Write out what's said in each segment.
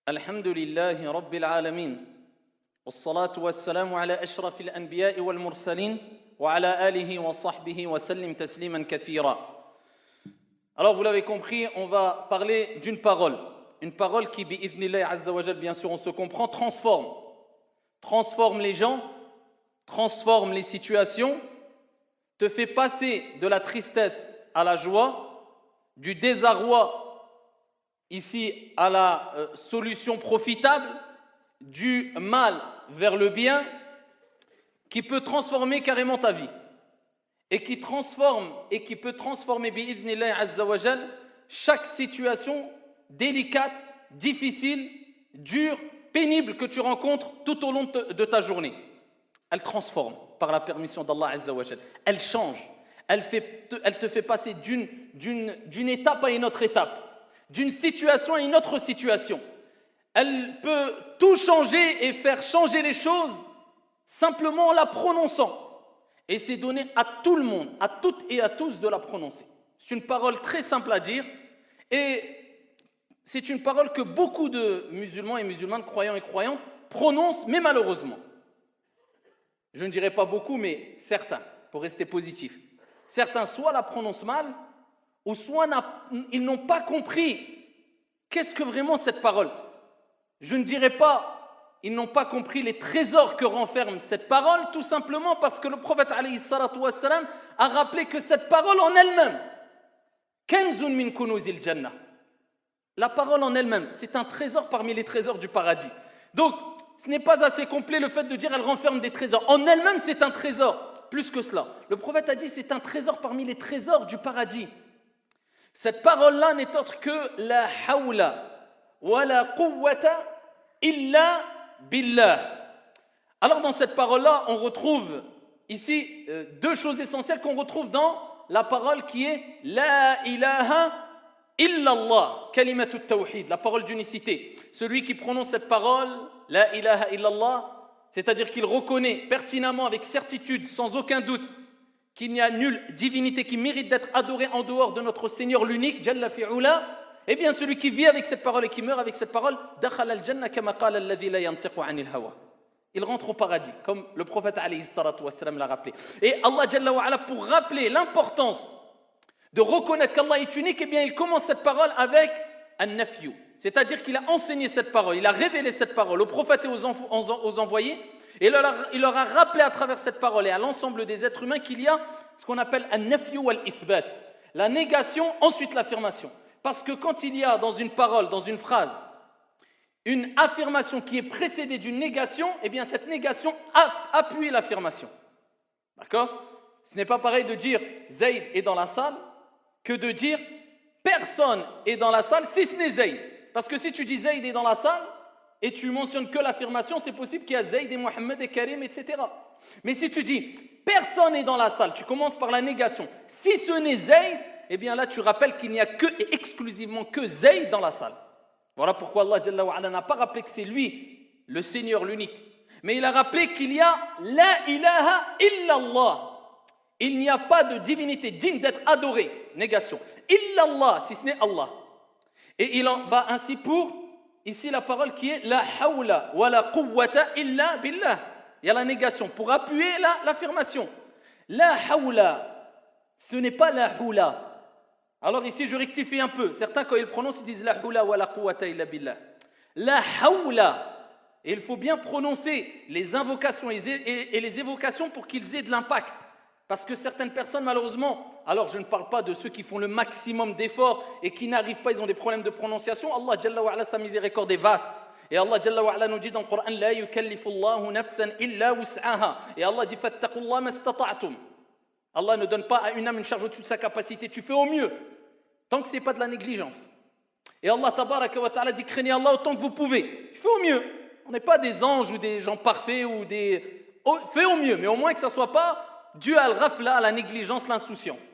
الحمد لله رب العالمين والصلاة والسلام على أشرف الأنبياء والمرسلين وعلى آله وصحبه وسلم تسليما كثيرا. Alors vous l'avez compris, on va parler d'une parole. Une parole qui, bi'idhnillah azza wa jal, bien sûr on se comprend, transforme les gens, transforme les situations, te fait passer de la tristesse à la joie, du désarroi ici à la solution profitable, du mal vers le bien, qui peut transformer carrément ta vie et qui transforme et qui peut transformer bi'idhnillah azza wa jal chaque situation délicate, difficile, dure, pénible que tu rencontres tout au long de ta journée. Elle transforme par la permission d'Allah azza wa jal. Elle change, elle te fait passer d'une étape à une autre étape, d'une situation à une autre situation. Elle peut tout changer et faire changer les choses simplement en la prononçant. Et c'est donné à tout le monde, à toutes et à tous de la prononcer. C'est une parole très simple à dire et c'est une parole que beaucoup de musulmans et musulmanes, croyants et croyantes, prononcent, mais malheureusement. Je ne dirais pas beaucoup, mais certains, pour rester positif. Certains soit la prononcent mal, ou soit ils n'ont pas compris qu'est-ce que vraiment cette parole. Je ne dirais pas ils n'ont pas compris les trésors que renferme cette parole, tout simplement parce que le prophète alayhi salatu wassalam a rappelé que cette parole en elle-même, kanzun min kunuzil jannah, la parole en elle-même, c'est un trésor parmi les trésors du paradis. Donc, ce n'est pas assez complet le fait de dire elle renferme des trésors. En elle-même, c'est un trésor, plus que cela. Le prophète a dit c'est un trésor parmi les trésors du paradis. Cette parole-là n'est autre que la hawla wa la quwwata illa billah. Alors dans cette parole-là, on retrouve ici deux choses essentielles qu'on retrouve dans la parole qui est la ilaha illallah, kalimatut tawhid, la parole d'unicité. Celui qui prononce cette parole, la ilaha illallah, c'est-à-dire qu'il reconnaît pertinemment avec certitude, sans aucun doute, qu'il n'y a nulle divinité qui mérite d'être adorée en dehors de notre Seigneur l'unique, Jalla fi'ula, eh bien celui qui vit avec cette parole et qui meurt avec cette parole, dakhala al-jannah kama qala alladhi la yantiqu 'anil hawa. Il rentre au paradis, comme le prophète alayhi salatu wassalam l'a rappelé. Et Allah Jalla wa ala, pour rappeler l'importance de reconnaître qu'Allah est unique, eh bien il commence cette parole avec an-nafyu, c'est-à-dire qu'il a enseigné cette parole, il a révélé cette parole aux prophètes et aux envoyés, et il leur a rappelé à travers cette parole et à l'ensemble des êtres humains qu'il y a ce qu'on appelle an-nafyu wal-ithbat, la négation, ensuite l'affirmation. Parce que quand il y a dans une parole, dans une phrase, une affirmation qui est précédée d'une négation, eh bien cette négation appuie l'affirmation. D'accord ? Ce n'est pas pareil de dire Zayd est dans la salle que de dire personne est dans la salle si ce n'est Zayd. Parce que si tu dis Zayd est dans la salle et tu mentionnes que l'affirmation, c'est possible qu'il y a Zayd et Mohammed et Karim, etc. Mais si tu dis personne est dans la salle, tu commences par la négation. Si ce n'est Zayd, eh bien là tu rappelles qu'il n'y a que et exclusivement que Zayd dans la salle. Voilà pourquoi Allah Jalla wa ala n'a pas rappelé que c'est lui, le Seigneur, l'unique. Mais il a rappelé qu'il y a la ilaha illallah. Il n'y a pas de divinité digne d'être adorée. Négation. Illallah, si ce n'est Allah. Et il en va ainsi pour, ici la parole qui est la hawla wa la quwwata illa billah. Il y a la négation pour appuyer l'affirmation. La hawla, ce n'est pas la hula. Alors ici je rectifie un peu. Certains quand ils prononcent ils disent la hawla wa la quwwata illa billah. La hawla. Et il faut bien prononcer les invocations et les évocations pour qu'ils aient de l'impact. Parce que certaines personnes malheureusement, alors je ne parle pas de ceux qui font le maximum d'efforts et qui n'arrivent pas, ils ont des problèmes de prononciation. Allah Jalla wa ala, sa miséricorde est vaste. Et Allah Jalla wa ala nous dit dans le Coran la yukallifu Allahu nafsan illa wus'aha. Et Allah dit fattaqullah mastata'tum. Allah ne donne pas à une âme une charge au-dessus de sa capacité, tu fais au mieux. Tant que ce n'est pas de la négligence. Et Allah tabaraka wa ta'ala dit craignez Allah autant que vous pouvez. Fais au mieux. On n'est pas des anges ou des gens parfaits ou des... Fais au mieux, mais au moins que ça ne soit pas dû à al-ghafla, à la négligence, l'insouciance.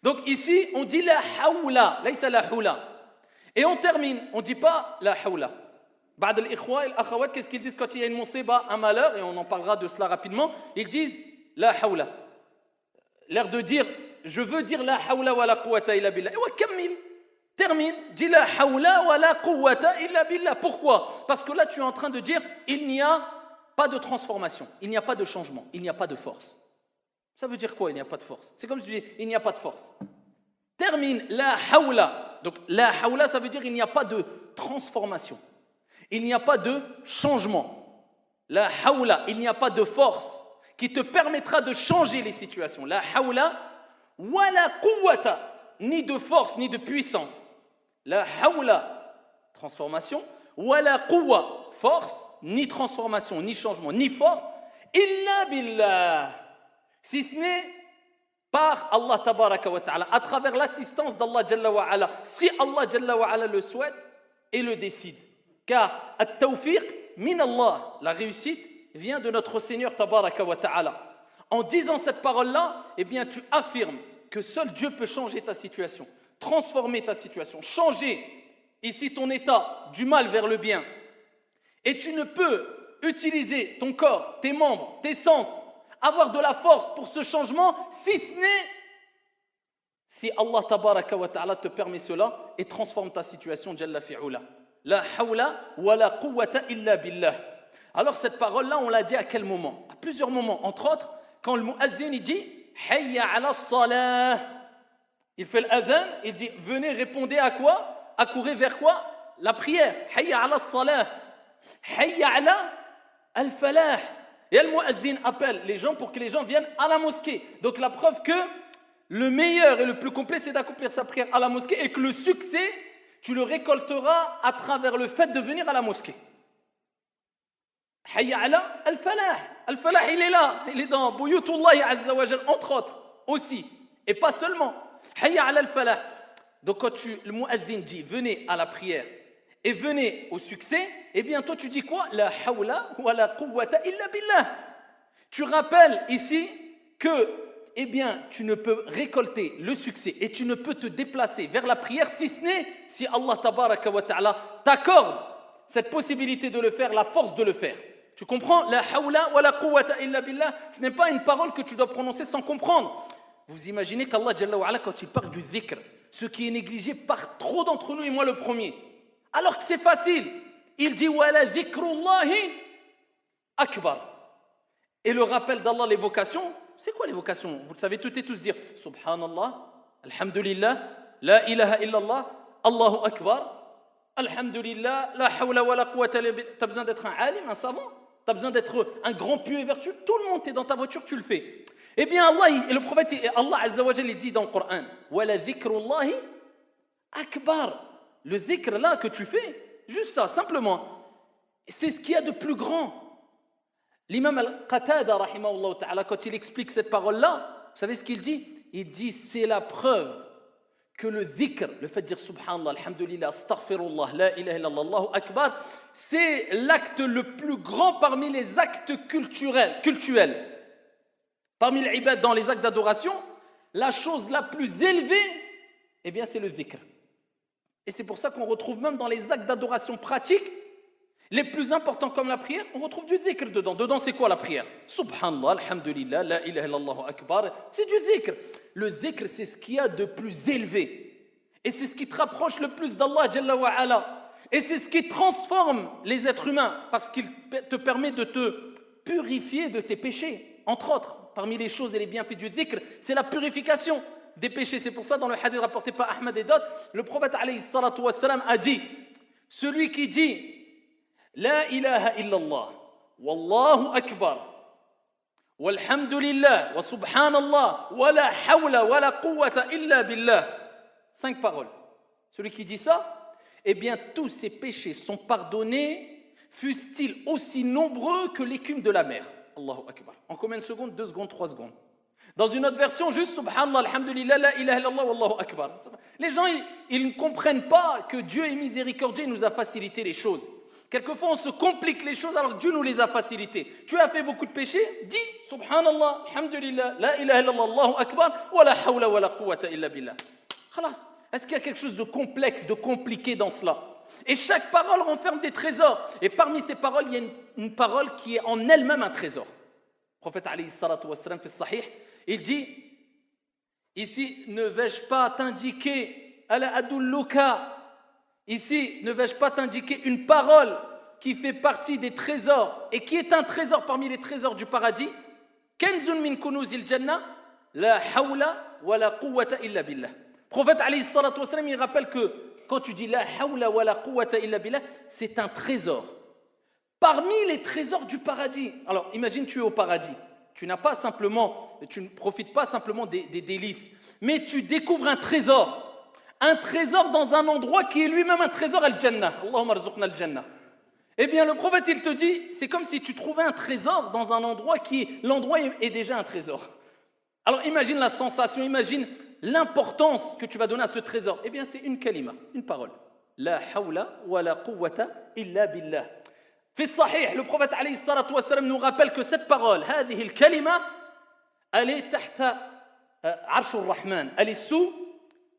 Donc ici, on dit la hawla, laysa la hawla. Et on termine, on ne dit pas la hawla. Ba'd al-ikhwa et al-akhawat, qu'est-ce qu'ils disent quand il y a une musiba, un malheur, et on en parlera de cela rapidement, ils disent la hawla. L'air de dire, je veux dire la hawla wa la quwwata illa billah. Et wa kammil. Termine, dis la hawla wa la quwwata illa billah. Pourquoi? Parce que là, tu es en train de dire, il n'y a pas de transformation, il n'y a pas de changement, il n'y a pas de force. Ça veut dire quoi, il n'y a pas de force? C'est comme si tu dis, il n'y a pas de force. Termine, la hawla. Donc, la hawla, ça veut dire, il n'y a pas de transformation. Il n'y a pas de changement. La hawla, il n'y a pas de force qui te permettra de changer les situations. La hawla wa la quwwata. Ni de force, ni de puissance. La hawla, transformation. Wa la quwwa, force, ni transformation, ni changement, ni force. Illa billah. Si ce n'est par Allah tabaraka wa ta'ala, à travers l'assistance d'Allah Jalla wa ala, si Allah Jalla wa ala le souhaite et le décide. Car at-tawfiq min Allah, la réussite vient de notre Seigneur tabaraka wa ta'ala. En disant cette parole-là, eh bien tu affirmes que seul Dieu peut changer ta situation, transformer ta situation, changer ici ton état du mal vers le bien. Et tu ne peux utiliser ton corps, tes membres, tes sens, avoir de la force pour ce changement, si ce n'est si Allah tabaraka wa ta'ala te permet cela et transforme ta situation, Jalla fi'ula. La hawla wa la quwwata illa billah. Alors cette parole-là, on l'a dit à quel moment? À plusieurs moments. Entre autres, quand le mu'adhin il dit Hayya ala salah. Il fait l'adhan, il dit venez, répondez à quoi? Accourez vers quoi? La prière. Hayya ala salah. Hayya ala al-falah. Et le mu'adhin appelle les gens pour que les gens viennent à la mosquée. Donc la preuve que le meilleur et le plus complet, c'est d'accomplir sa prière à la mosquée et que le succès, tu le récolteras à travers le fait de venir à la mosquée. Hayya ala al-falah. Al-falah, il est là. Il est dans Buyutullahi Azza wa Jal, entre autres, aussi. Et pas seulement. Hayya ala al-falah. Donc quand le mu'adhin dit venez à la prière et venez au succès, eh bien toi tu dis quoi? La hawla wa la quwwata illa billah. Tu rappelles ici que eh bien tu ne peux récolter le succès et tu ne peux te déplacer vers la prière si ce n'est si Allah tabaraka wa ta'ala t'accorde cette possibilité de le faire, la force de le faire. Tu comprends? La hawla wa la quwwata illa billah, ce n'est pas une parole que tu dois prononcer sans comprendre. Vous imaginez qu'Allah Jalla wa ala, quand il parle du dhikr, ce qui est négligé par trop d'entre nous et moi le premier, alors que c'est facile, il dit wa la dhikrullahi akbar. Et le rappel d'Allah, l'évocation, c'est quoi l'évocation? Vous le savez toutes et tous dire Subhanallah, Alhamdulillah, La ilaha illallah, Allahu akbar, Alhamdulillah, La hawla wa la quwwata illa billah. Tu as besoin d'être un alim, un savant? Tu as besoin d'être un grand pieux et vertueux? Tout le monde, tu es dans ta voiture, tu le fais. Eh bien, Allah, et le prophète, Allah Azza wa Jalla, il dit dans le Coran, wa la dhikrullahi akbar. Le dhikr là que tu fais, juste ça, simplement, c'est ce qu'il y a de plus grand. L'imam al-Qatada, rahimahullah ta'ala, quand il explique cette parole-là, vous savez ce qu'il dit? Il dit, c'est la preuve que le dhikr, le fait de dire subhanallah, alhamdulillah, astaghfirullah, la ilaha illallah, Allahu akbar, c'est l'acte le plus grand parmi les actes cultuels. Parmi les ibad, dans les actes d'adoration, la chose la plus élevée, eh bien, c'est le dhikr. Et c'est pour ça qu'on retrouve même dans les actes d'adoration pratiques, les plus importants comme la prière, on retrouve du dhikr dedans. Dedans, c'est quoi la prière? Subhanallah, alhamdulillah, la ilaha illallah, akbar. C'est du dhikr. Le dhikr, c'est ce qu'il y a de plus élevé. Et c'est ce qui te rapproche le plus d'Allah, Jalla wa ala. Et c'est ce qui transforme les êtres humains, parce qu'il te permet de te purifier de tes péchés. Entre autres, parmi les choses et les bienfaits du dhikr, c'est la purification des péchés. C'est pour ça, dans le hadith rapporté par Ahmad et d'autres, le prophète alayhi salatu wassalam a dit, celui qui dit La ilaha illallah, wallahu akbar, walhamdulillah, wa subhanallah, wa la hawla wa la quwwata illa billah. 5 paroles. Celui qui dit ça, eh bien tous ses péchés sont pardonnés, fussent-ils aussi nombreux que l'écume de la mer. Allahu akbar. En combien de secondes? 2 secondes, 3 secondes. Dans une autre version, juste subhanallah, alhamdulillah, la ilaha illallah, wallahu akbar. Les gens, ils ne comprennent pas que Dieu est miséricordieux, il nous a facilité les choses. Quelquefois, on se complique les choses alors que Dieu nous les a facilitées. Tu as fait beaucoup de péchés, dis subhanallah, alhamdulillah, la ilaha illallah, Allahu akbar, wa la hawla wa la quwwata illa billah. Khalas. Est-ce qu'il y a quelque chose de complexe, de compliqué dans cela? Et chaque parole renferme des trésors. Et parmi ces paroles, il y a une parole qui est en elle-même un trésor. Le prophète alayhi salatu wa sallam fait sahih, il dit, ici, ne vais-je pas t'indiquer ala adulluka. Ici, ne vais-je pas t'indiquer une parole qui fait partie des trésors et qui est un trésor parmi les trésors du paradis? Kenzun min kunuzil jannah, la hawla wa la quwwata illa billah. Prophète alayhi salatu wa sallam, il rappelle que quand tu dis la hawla wa la quwwata illa billah, c'est un trésor. Parmi les trésors du paradis. Alors, imagine, tu es au paradis. Tu ne profites pas simplement des délices, mais tu découvres un trésor. Un trésor dans un endroit qui est lui-même un trésor al-Jannah. Allahumma arzuqna al-Jannah. Eh bien, le prophète, il te dit, c'est comme si tu trouvais un trésor dans un endroit l'endroit est déjà un trésor. Alors, imagine la sensation, imagine l'importance que tu vas donner à ce trésor. Eh bien, c'est une kalima, une parole. La hawla wa la quwwata illa billah. Fi sahih, le prophète alayhi salatu wa sallam nous rappelle que cette parole, hadhihi al-kalima, elle est tahta arshur rahman, elle est sous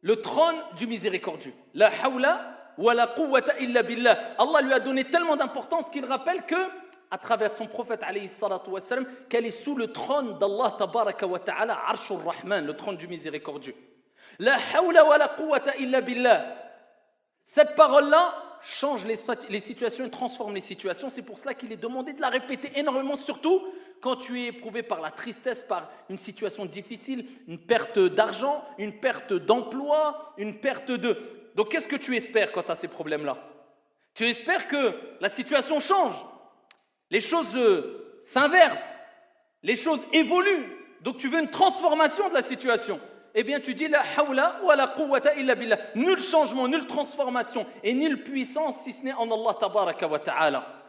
le trône du miséricordieux. La hawla wa la quwwata illa billah. Allah lui a donné tellement d'importance qu'il rappelle que, à travers son prophète alayhi salatu wa sallam, qu'elle est sous le trône d'Allah tabaraka wa ta'ala, arshur rahman, le trône du miséricordieux. La hawla wa la quwwata illa billah. Cette parole-là change les situations et transforme les situations. C'est pour cela qu'il est demandé de la répéter énormément, surtout quand tu es éprouvé par la tristesse, par une situation difficile, une perte d'argent, une perte d'emploi, une perte de... Donc qu'est-ce que tu espères quand tu as ces problèmes-là? Tu espères que la situation change, les choses s'inversent, les choses évoluent. Donc tu veux une transformation de la situation. Eh bien tu dis la hawla wa la quwwata illa billah. Nul changement, nulle transformation et nulle puissance si ce n'est en Allah tabaraka wa ta'ala.